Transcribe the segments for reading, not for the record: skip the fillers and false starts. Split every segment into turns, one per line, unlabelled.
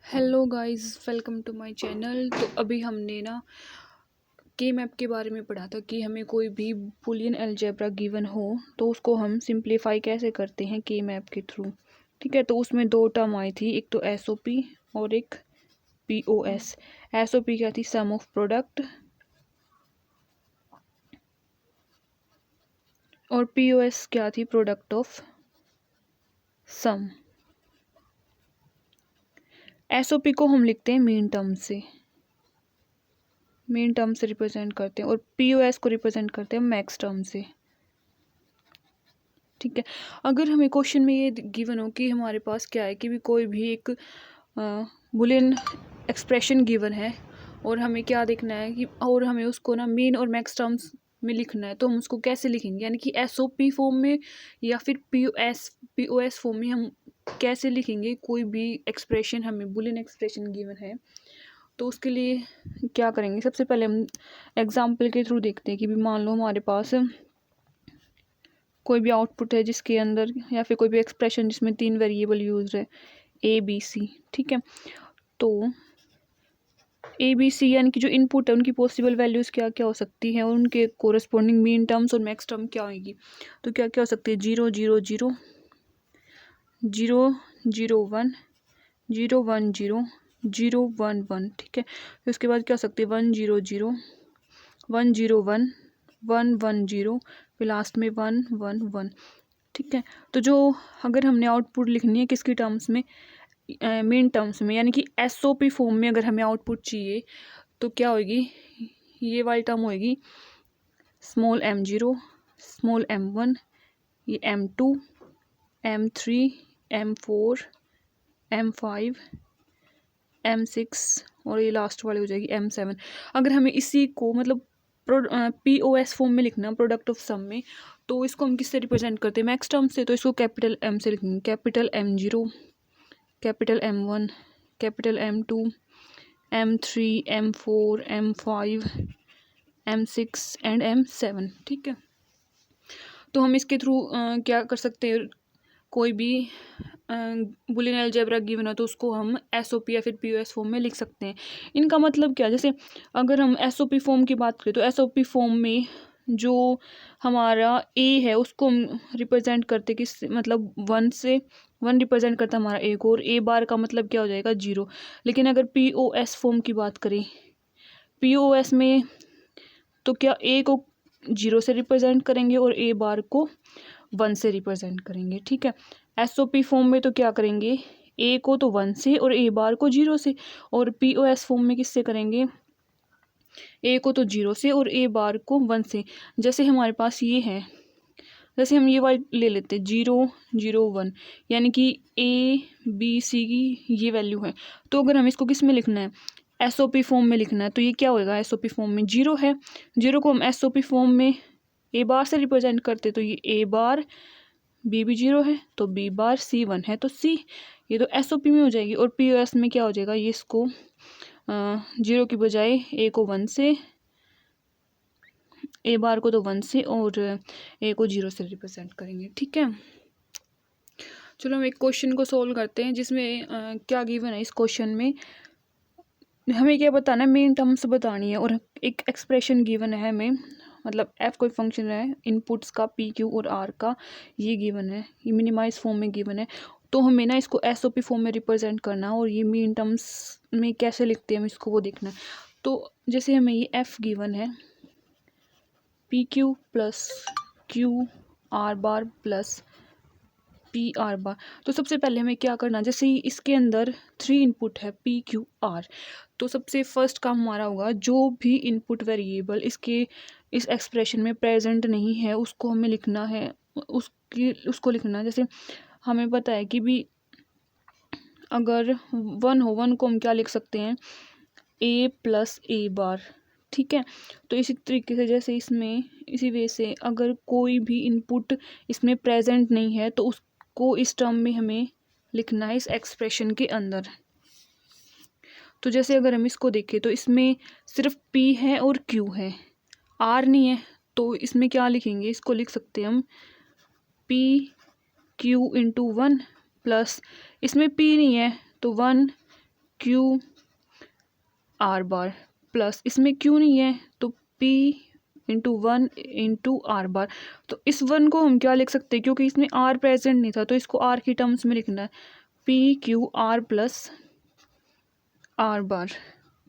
Hello guys, welcome to my channel. तो अभी हमने ना के मैप के बारे में पढ़ा था कि हमें कोई भी बूलियन अलजेब्रा गिवन हो तो उसको हम सिंप्लीफाई कैसे करते हैं के मैप के थ्रू। ठीक है, तो उसमें दो टर्म आई थी, एक तो एसओपी और एक पीओएस। एसओपी क्या थी? सम ऑफ प्रोडक्ट, और पीओएस क्या थी? Product of some. एसओपी को हम लिखते हैं मेन टर्म से, मेन टर्म से रिप्रेजेंट करते हैं, और पीओएस को रिप्रेजेंट करते हैं मैक्स टर्म से। ठीक है, अगर हमें क्वेश्चन में ये गिवन हो कि हमारे पास क्या है कि भी कोई भी एक बुलियन एक्सप्रेशन गिवन है और हमें क्या देखना है कि और हमें उसको ना मेन और मैक्स टर्म्स में लिखना है, तो हम उसको कैसे लिखेंगे? यानी कि एसओपी फॉर्म में या फिर पीओएस फॉर्म में हम कैसे लिखेंगे कोई भी एक्सप्रेशन? हमें बुलियन एक्सप्रेशन गिवन है तो उसके लिए क्या करेंगे? सबसे पहले हम एग्जाम्पल के थ्रू देखते हैं कि भी मान लो हमारे पास कोई भी आउटपुट है जिसके अंदर या फिर कोई भी एक्सप्रेशन जिसमें 3 वेरिएबल यूज है, ए बी सी। ठीक है, तो ए बी सी यानी कि जो इनपुट है उनकी पॉसिबल वैल्यूज़ क्या क्या हो सकती हैं और उनके कोरस्पॉन्डिंग मीन टर्म्स और मैक्स टर्म क्या होगी। तो क्या क्या हो सकती है? 0 0 0 0 0 1 0 1 0 0 1 1। ठीक है, फिर उसके बाद क्या हो सकती है? 1 0 0 1 0 1 1 1 0, फिर लास्ट में 1 1 1। ठीक है, तो जो अगर हमने आउटपुट लिखनी है किसकी टर्म्स में? मेन टर्म्स में, यानी कि एसओपी फॉर्म में अगर हमें आउटपुट चाहिए तो क्या होगी? ये वाली टर्म होगी स्मॉल m0, स्मॉल m1, ये m2, m3, m4, m5, m6 और ये लास्ट वाली हो जाएगी m7। अगर हमें इसी को मतलब पीओएस फॉर्म में लिखना, प्रोडक्ट ऑफ सम में, तो इसको हम किससे रिप्रेजेंट करते हैं? मैक्स टर्म से। तो इसको कैपिटल एम से लिखेंगे, capital m0, capital m1, capital m2, m3, m4, m5, m6 and m7। ठीक है, तो हम इसके थ्रू क्या कर सकते हैं? कोई भी बुलियन अलजेब्रा गिवन हो तो उसको हम एसओपी या फिर पीओएस फॉर्म में लिख सकते हैं। इनका मतलब क्या? जैसे अगर हम एसओपी फॉर्म की बात करें तो एसओपी फॉर्म में जो हमारा ए है उसको हम रिप्रेजेंट करते किस, मतलब 1 से। 1 रिप्रेजेंट करता है हमारा ए को, और ए बार का मतलब क्या हो जाएगा? 0। लेकिन अगर पीओएस फॉर्म की बात करें, पीओएस में तो क्या ए को 0 से रिप्रेजेंट करेंगे और ए बार को 1 से रिप्रेजेंट करेंगे। ठीक है, एसओपी फॉर्म में तो क्या करेंगे? ए को तो 1 से और ए बार को 0 से, और पीओएस फॉर्म में किससे करेंगे? ए को तो 0 से और ए बार को 1 से। जैसे हमारे पास ये है, जैसे हम ये वाली ले लेते हैं 0 0 1, यानी कि ए बी सी की ये वैल्यू है। तो अगर हम इसको किस में लिखना है? एसओपी फॉर्म में लिखना है, तो ये क्या होएगा? एसओपी फॉर्म में 0 है, 0 को हम एसओपी फॉर्म में ए बार से रिप्रेजेंट करते, तो ये ए बार, बी भी 0 है तो बी बार, सी 1 है तो सी। ये तो एसओपी में हो जाएगी। और पीओएस में क्या हो जाएगा? ये इसको 0 की बजाय ए को 1 से, ए बार को तो 1 से और ए को 0 से रिप्रेजेंट करेंगे। ठीक है, चलो हम एक क्वेश्चन को सोल्व करते हैं जिसमें क्या गिवन है। इस क्वेश्चन में हमें क्या बताना है? मेन टर्म्स बतानी है, और एक एक्सप्रेशन गिवन है हमें, मतलब एफ कोई फंक्शन है इनपुट्स का, पी क्यू और आर का, ये गिवन है, ये मिनिमाइज फॉर्म में गिवन है। तो हमें ना इसको एसओपी फॉर्म में रिप्रेजेंट करना है, और ये मेन टर्म्स में कैसे लिखते हैं हम इसको वो देखना है। तो जैसे हमें ये एफ गिवन है, P Q plus Q R बार प्लस पी आर बार, तो सबसे पहले हमें क्या करना? जैसे इसके अंदर 3 इनपुट है पी क्यू आर, तो सबसे फर्स्ट काम हमारा होगा जो भी इनपुट वेरिएबल इसके इस एक्सप्रेशन में प्रेजेंट नहीं है उसको हमें लिखना है, उसको लिखना है। जैसे हमें पता है कि भी अगर 1 हो, 1 को हम क्या लिख सकते हैं? ए प्लस ए बार। ठीक है, तो इसी तरीके से जैसे इसमें इसी वे से अगर कोई भी इनपुट इसमें प्रेजेंट नहीं है तो उसको इस टर्म में हमें लिखना है इस एक्सप्रेशन के अंदर। तो जैसे अगर हम इसको देखें तो इसमें सिर्फ P है और Q है, R नहीं है, तो इसमें क्या लिखेंगे? इसको लिख सकते हैं हम P Q इंटू 1 प्लस, इसमें P नहीं है तो 1 क्यू आर बार प्लस, इसमें क्यू नहीं है तो पी इंटू 1 इंटू आर बार। तो इस 1 को हम क्या लिख सकते हैं, क्योंकि इसमें आर प्रेजेंट नहीं था तो इसको आर की टर्म्स में लिखना है, P Q R plus are bar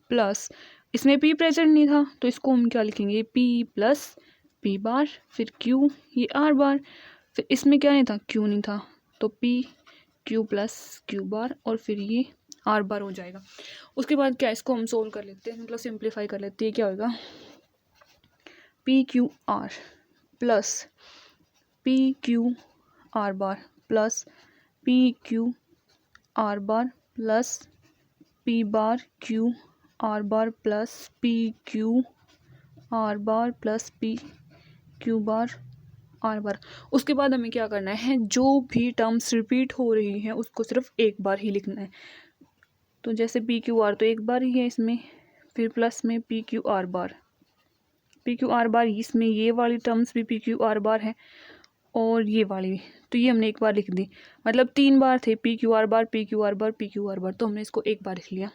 plus, इसमें पी प्रेजेंट नहीं था तो इसको हम क्या लिखेंगे, पी प्लस पी बार, फिर क्यू ये आर बार, फिर इसमें क्या नहीं था, क्यू नहीं था तो P Q plus Q bar और फिर ये आर बार हो जाएगा। उसके बाद क्या, इसको हम सोल्व कर लेते हैं, मतलब सिंप्लीफाई कर लेते हैं। क्या होगा, P Q R plus P Q R bar plus P Q R bar plus P bar Q R bar plus P Q R bar plus P Q bar are बार। उसके बाद हमें क्या करना है, जो भी टर्म्स रिपीट हो रही हैं उसको सिर्फ एक बार ही लिखना है। तो जैसे पी क्यू आर तो एक बार ही है इसमें, फिर प्लस में पी क्यू आर बार, पी क्यू आर बार इसमें ये वाली टर्म्स भी पी क्यू आर बार है और ये वाली भी, तो ये हमने एक बार लिख दी, मतलब 3 बार थे पी क्यू आर बार पी क्यू आर बार पी क्यू आर बार, तो हमने इसको एक बार लिख लिया।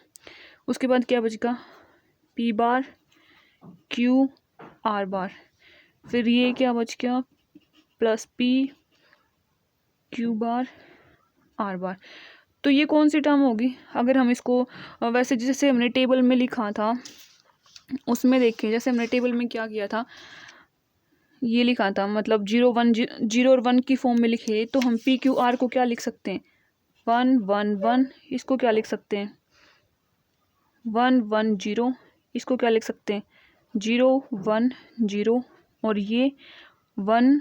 उसके बाद क्या बचेगा, पी बार क्यू आर बार, फिर ये क्या बच गया, plus P Q bar are बार। तो ये कौन सी टर्म होगी, अगर हम इसको वैसे जैसे हमने टेबल में लिखा था उसमें देखें, जैसे हमने टेबल में क्या किया था, ये लिखा था, मतलब 0 और 1 की फॉर्म में लिखे, तो हम पी क्यू आर को क्या लिख सकते हैं, 1 1 1, इसको क्या लिख सकते हैं 1 1 0, इसको क्या लिख सकते हैं 0 1 0, और ये 1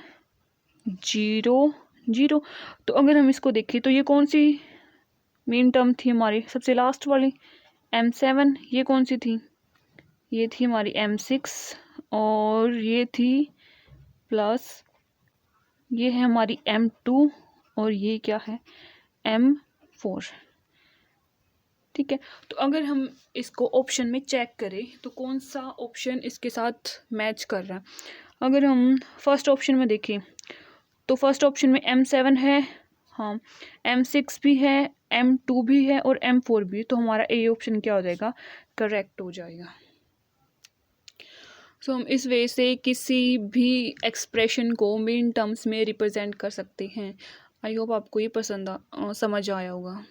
0 0। तो अगर हम इसको देखें तो ये कौन सी मेन टर्म थी हमारी, सबसे लास्ट वाली M7, ये कौन सी थी, ये थी हमारी M6, और ये थी प्लस ये है हमारी M2, और ये क्या है M4। ठीक है, तो अगर हम इसको ऑप्शन में चेक करें तो कौन सा ऑप्शन इसके साथ मैच कर रहा है। अगर हम फर्स्ट ऑप्शन में देखें तो फर्स्ट ऑप्शन में M7 है, हाँ M6 भी है, M2 भी है और M4 भी, तो हमारा ए ऑप्शन क्या हो जाएगा, करेक्ट हो जाएगा। सो हम इस वे से किसी भी एक्सप्रेशन को मेन टर्म्स में रिप्रेजेंट कर सकते हैं। आई होप आपको ये समझ आया होगा।